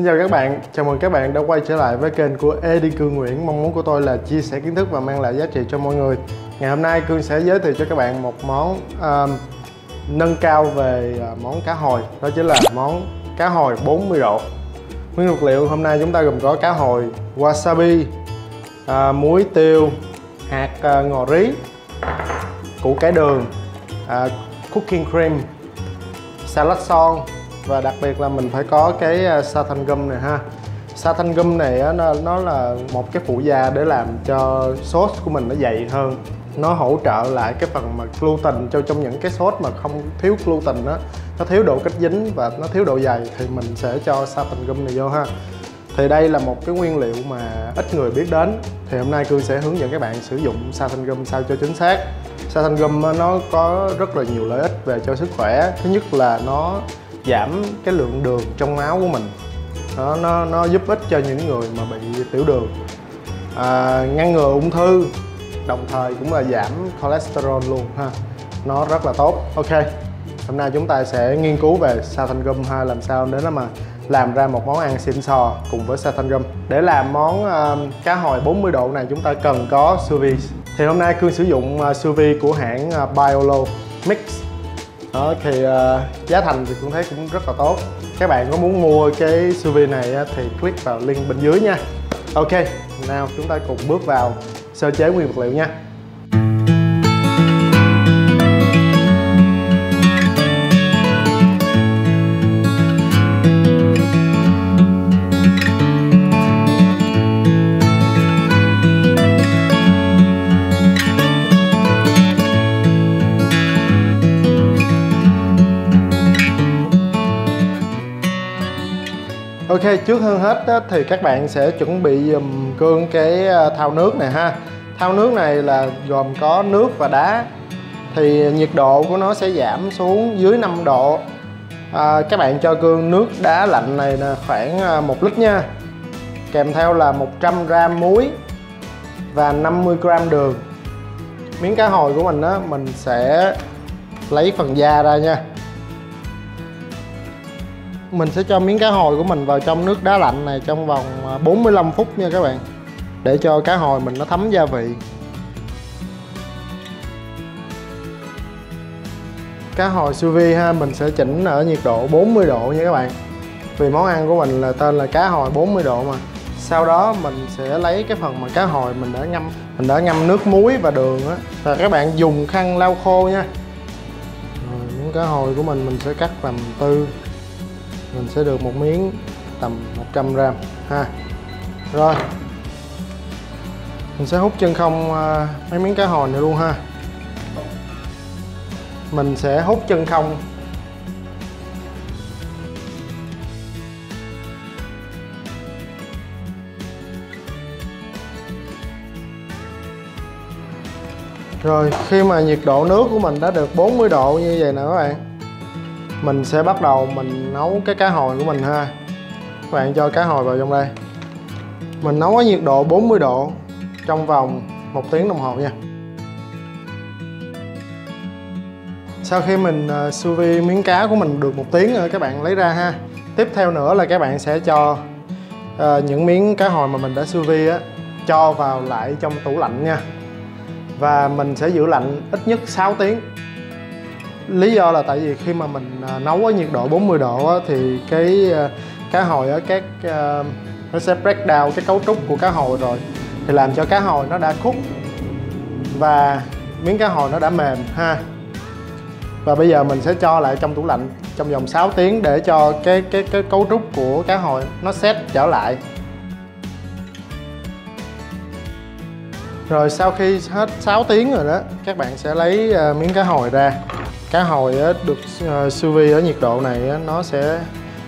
chào các bạn, chào mừng các bạn đã quay trở lại với kênh của Eddie Cương Nguyễn. Mong muốn của tôi là chia sẻ kiến thức và mang lại giá trị cho mọi người. Ngày hôm nay Cương sẽ giới thiệu cho các bạn một món nâng cao về món cá hồi. Đó chính là món cá hồi 40 độ. Nguyên vật liệu hôm nay chúng ta gồm có cá hồi, wasabi, muối tiêu, hạt ngò rí, củ cải đường, cooking cream, salad son, và đặc biệt là mình phải có cái xanthan gum này ha. Xanthan gum này nó là một cái phụ gia để làm cho sốt của mình nó dày hơn. Nó hỗ trợ lại cái phần mà gluten trong những cái sốt mà không thiếu gluten đó, nó thiếu độ kết dính và nó thiếu độ dày thì mình sẽ cho xanthan gum này vô ha. Thì đây là một cái nguyên liệu mà ít người biết đến. Thì hôm nay Cương sẽ hướng dẫn các bạn sử dụng xanthan gum sao cho chính xác. Xanthan gum nó có rất là nhiều lợi ích về cho sức khỏe. Thứ nhất là nó giảm cái lượng đường trong máu của mình. Nó giúp ích cho những người mà bị tiểu đường, ngăn ngừa ung thư, đồng thời cũng là giảm cholesterol luôn ha. Nó rất là tốt. Ok, hôm nay chúng ta sẽ nghiên cứu về xanthan gum ha, làm sao để nó mà làm ra một món ăn xịn sò cùng với xanthan gum. Để làm món cá hồi 40 độ này chúng ta cần có sous vide. Thì hôm nay Cương sử dụng sous vide của hãng Biolo Mix. Đó, thì giá thành thì cũng thấy cũng rất là tốt. Các bạn có muốn mua cái sous vide này thì click vào link bên dưới nha. Ok, nào chúng ta cùng bước vào sơ chế nguyên vật liệu nha. Ok, trước hơn hết thì các bạn sẽ chuẩn bị giùm Cương cái thau nước này ha. Thau nước này là gồm có nước và đá. Thì nhiệt độ của nó sẽ giảm xuống dưới 5 độ. Các bạn cho Cương nước đá lạnh này là khoảng 1 lít nha. Kèm theo là 100g muối và 50g đường. Miếng cá hồi của mình mình sẽ lấy phần da ra nha. Mình sẽ cho miếng cá hồi của mình vào trong nước đá lạnh này trong vòng 45 phút nha các bạn, để cho cá hồi mình nó thấm gia vị. Cá hồi sous vide ha, mình sẽ chỉnh ở nhiệt độ 40 độ nha các bạn. Vì món ăn của mình là tên là cá hồi 40 độ mà. Sau đó mình sẽ lấy cái phần mà cá hồi mình đã ngâm nước muối và đường á, và các bạn dùng khăn lau khô nha. Rồi, miếng cá hồi của mình sẽ cắt làm tư. Mình sẽ được một miếng tầm 100g ha. Rồi mình sẽ hút chân không mấy miếng cá hồi này luôn ha. Mình sẽ hút chân không. Rồi khi mà nhiệt độ nước của mình đã được 40 độ như vậy nè các bạn, mình sẽ bắt đầu mình nấu cái cá hồi của mình ha. Các bạn cho cá hồi vào trong đây. Mình nấu ở nhiệt độ 40 độ trong vòng 1 tiếng đồng hồ nha. Sau khi mình sous vide miếng cá của mình được 1 tiếng rồi, các bạn lấy ra ha. Tiếp theo nữa là các bạn sẽ cho những miếng cá hồi mà mình đã sous vide cho vào lại trong tủ lạnh nha. Và mình sẽ giữ lạnh ít nhất 6 tiếng. Lý do là tại vì khi mà mình nấu ở nhiệt độ 40 độ thì cái cá hồi nó sẽ break down cái cấu trúc của cá hồi rồi, thì làm cho cá hồi nó đã cook và miếng cá hồi nó đã mềm ha. Và bây giờ mình sẽ cho lại trong tủ lạnh trong vòng 6 tiếng để cho cái cấu trúc của cá hồi nó set trở lại. Rồi sau khi hết 6 tiếng rồi đó, các bạn sẽ lấy miếng cá hồi ra. Cá hồi được sous vide ở nhiệt độ này nó sẽ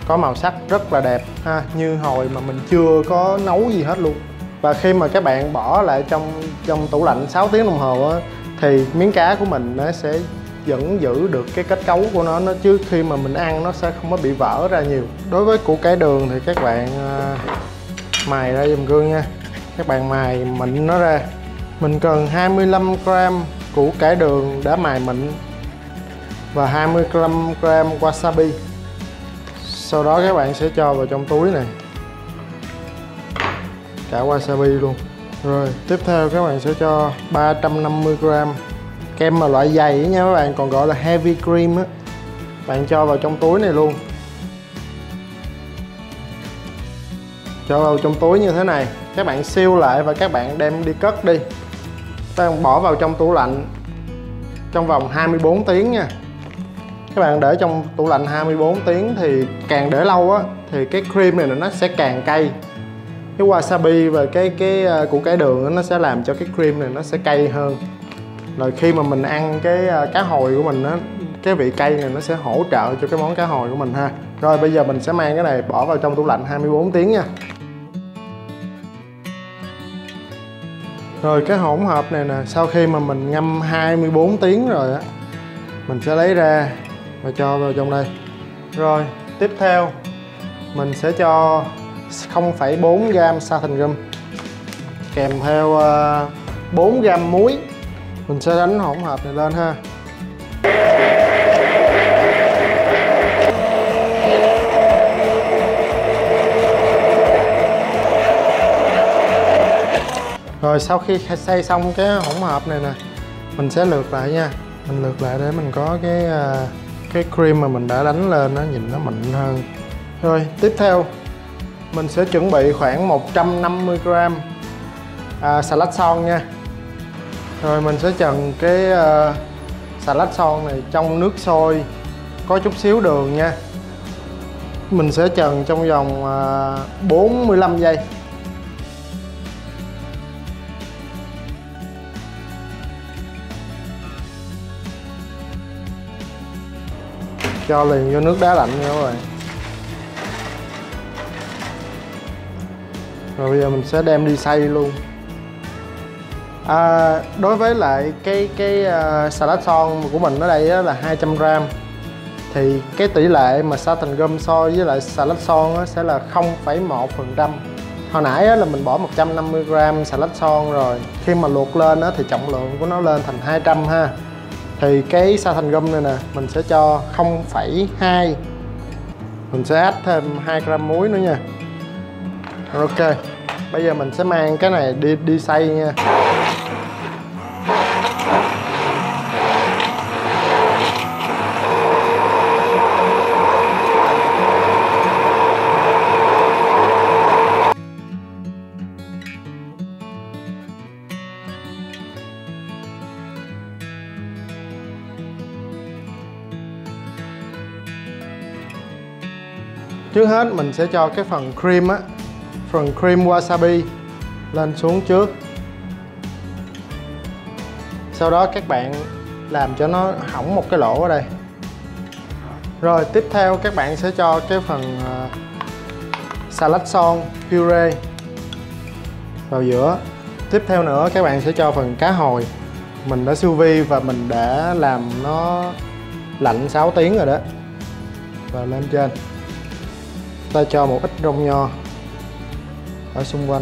có màu sắc rất là đẹp ha, như hồi mà mình chưa có nấu gì hết luôn. Và khi mà các bạn bỏ lại trong tủ lạnh 6 tiếng đồng hồ thì miếng cá của mình nó sẽ vẫn giữ được cái kết cấu của nó, chứ khi mà mình ăn nó sẽ không có bị vỡ ra nhiều. Đối với củ cải đường thì các bạn mài ra giùm Cương nha. Các bạn mài mịn nó ra. Mình cần 25g củ cải đường đã mài mịn và 20g wasabi. Sau đó các bạn sẽ cho vào trong túi này. cả wasabi luôn. Rồi tiếp theo các bạn sẽ cho 350g kem mà loại dày ấy nha các bạn, còn gọi là heavy cream á. Bạn cho vào trong túi này luôn, cho vào trong túi như thế này. Các bạn seal lại và các bạn đem đi cất đi. Các bạn bỏ vào trong tủ lạnh trong vòng 24 tiếng nha. Các bạn để trong tủ lạnh 24 tiếng thì càng để lâu á thì cái cream này nó sẽ càng cay. Cái wasabi và cái củ cải đường đó, nó sẽ làm cho cái cream này nó sẽ cay hơn. Rồi khi mà mình ăn cái cá hồi của mình á, cái vị cay này nó sẽ hỗ trợ cho cái món cá hồi của mình ha. Rồi bây giờ mình sẽ mang cái này bỏ vào trong tủ lạnh 24 tiếng nha. Rồi cái hỗn hợp này nè, sau khi mà mình ngâm 24 tiếng rồi á, mình sẽ lấy ra và cho vào trong đây. Rồi tiếp theo mình sẽ cho 0,4g satin gum kèm theo 4g muối. Mình sẽ đánh hỗn hợp này lên ha. Rồi sau khi xay xong cái hỗn hợp này nè, mình sẽ lượt lại nha. Mình lượt lại để mình có cái cream mà mình đã đánh lên nó nhìn nó mịn hơn. Rồi tiếp theo mình sẽ chuẩn bị khoảng 150g salad son nha. Rồi mình sẽ trần cái salad son này trong nước sôi có chút xíu đường nha. Mình sẽ trần trong vòng 45 giây. Cho liền vô nước đá lạnh nha các bạn. Rồi bây giờ mình sẽ đem đi xay luôn. Đối với lại cái salad son của mình ở đây là 200g thì cái tỷ lệ mà satin gum so với lại salad son sẽ là 0,1%. Hồi nãy là mình bỏ 150g salad son rồi, khi mà luộc lên thì trọng lượng của nó lên thành 200 ha. Thì cái satin gum này nè mình sẽ cho 0,2. Mình sẽ add thêm 2g muối nữa nha. Ok, bây giờ mình sẽ mang cái này đi xay nha. Trước hết mình sẽ cho cái phần cream á, phần cream wasabi lên xuống trước. Sau đó các bạn làm cho nó hỏng một cái lỗ ở đây. Rồi tiếp theo các bạn sẽ cho cái phần salad son puree vào giữa. Tiếp theo nữa các bạn sẽ cho phần cá hồi mình đã sous vide và mình đã làm nó lạnh 6 tiếng rồi đó, và lên trên. Ta cho một ít rong nho ở xung quanh.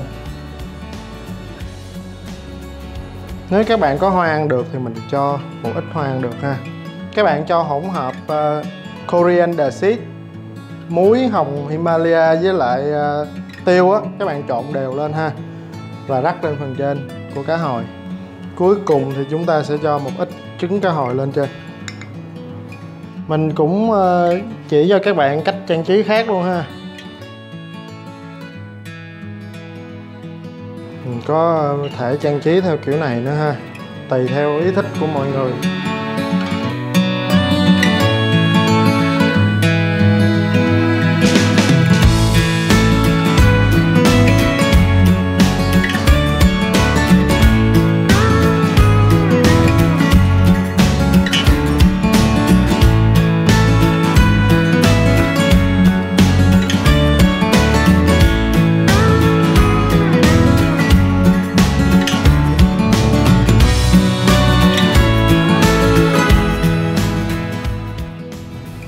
Nếu các bạn có hoa ăn được thì mình cho một ít hoa ăn được ha. Các bạn cho hỗn hợp coriander seed, muối hồng Himalaya với lại tiêu á, các bạn trộn đều lên ha và rắc lên phần trên của cá hồi. Cuối cùng thì chúng ta sẽ cho một ít trứng cá hồi lên trên. Mình cũng chỉ cho các bạn cách trang trí khác luôn ha. Mình có thể trang trí theo kiểu này nữa ha, tùy theo ý thích của mọi người.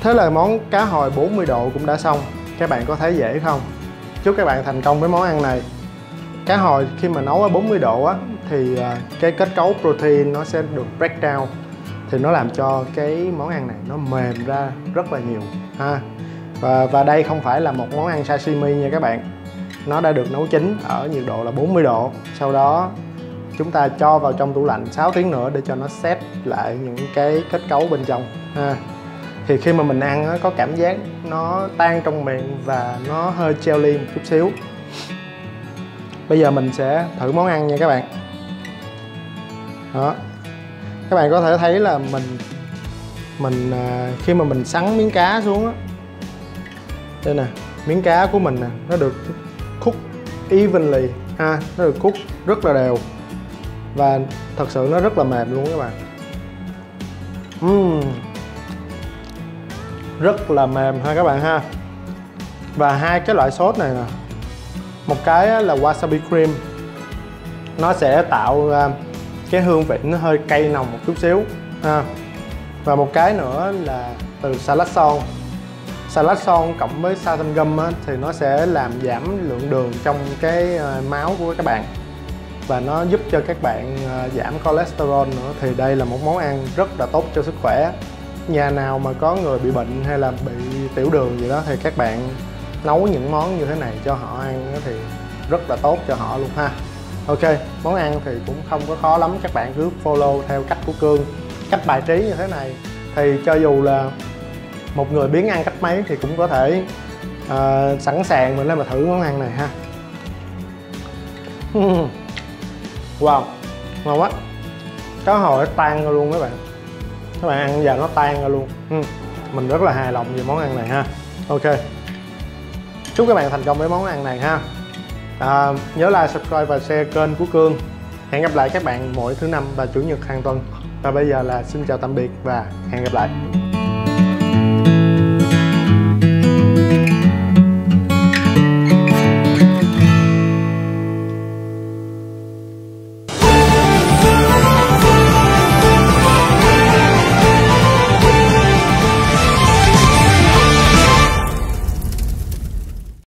Thế là món cá hồi 40 độ cũng đã xong. Các bạn có thấy dễ không? Chúc các bạn thành công với món ăn này. Cá hồi khi mà nấu ở 40 độ á, thì cái kết cấu protein nó sẽ được break down, thì nó làm cho cái món ăn này nó mềm ra rất là nhiều ha. Và đây không phải là một món ăn sashimi nha các bạn. nó đã được nấu chín ở nhiệt độ là 40 độ. Sau đó chúng ta cho vào trong tủ lạnh 6 tiếng nữa để cho nó set lại những cái kết cấu bên trong ha. Thì khi mà mình ăn có cảm giác nó tan trong miệng và nó hơi jelly một chút xíu. Bây giờ mình sẽ thử món ăn nha các bạn. Đó, các bạn có thể thấy là mình khi mà mình sắn miếng cá xuống á, đây nè, miếng cá của mình nè, nó được cook evenly ha, nó được cook rất là đều và thật sự nó rất là mềm luôn các bạn. Rất là mềm ha các bạn ha. Và hai cái loại sốt này nè, một cái là wasabi cream, nó sẽ tạo ra cái hương vị nó hơi cay nồng một chút xíu ha. Và một cái nữa là từ salad son. Salad son cộng với xanthan gum á, thì nó sẽ làm giảm lượng đường trong cái máu của các bạn và nó giúp cho các bạn giảm cholesterol nữa. Thì đây là một món ăn rất là tốt cho sức khỏe. Nhà nào mà có người bị bệnh hay là bị tiểu đường gì đó thì các bạn nấu những món như thế này cho họ ăn thì rất là tốt cho họ luôn ha. Ok, món ăn thì cũng không có khó lắm, các bạn cứ follow theo cách của Cương, cách bài trí như thế này thì cho dù là một người biếng ăn cách mấy thì cũng có thể sẵn sàng mình lên mà thử món ăn này ha. Wow, ngon quá, cá hồi nó tan ra luôn các bạn ăn giờ nó tan ra luôn. Mình rất là hài lòng về món ăn này ha. Ok, chúc các bạn thành công với món ăn này ha. Nhớ like, subscribe và share kênh của Cương. Hẹn gặp lại các bạn mỗi thứ Năm và Chủ nhật hàng tuần. Và bây giờ là xin chào tạm biệt và hẹn gặp lại.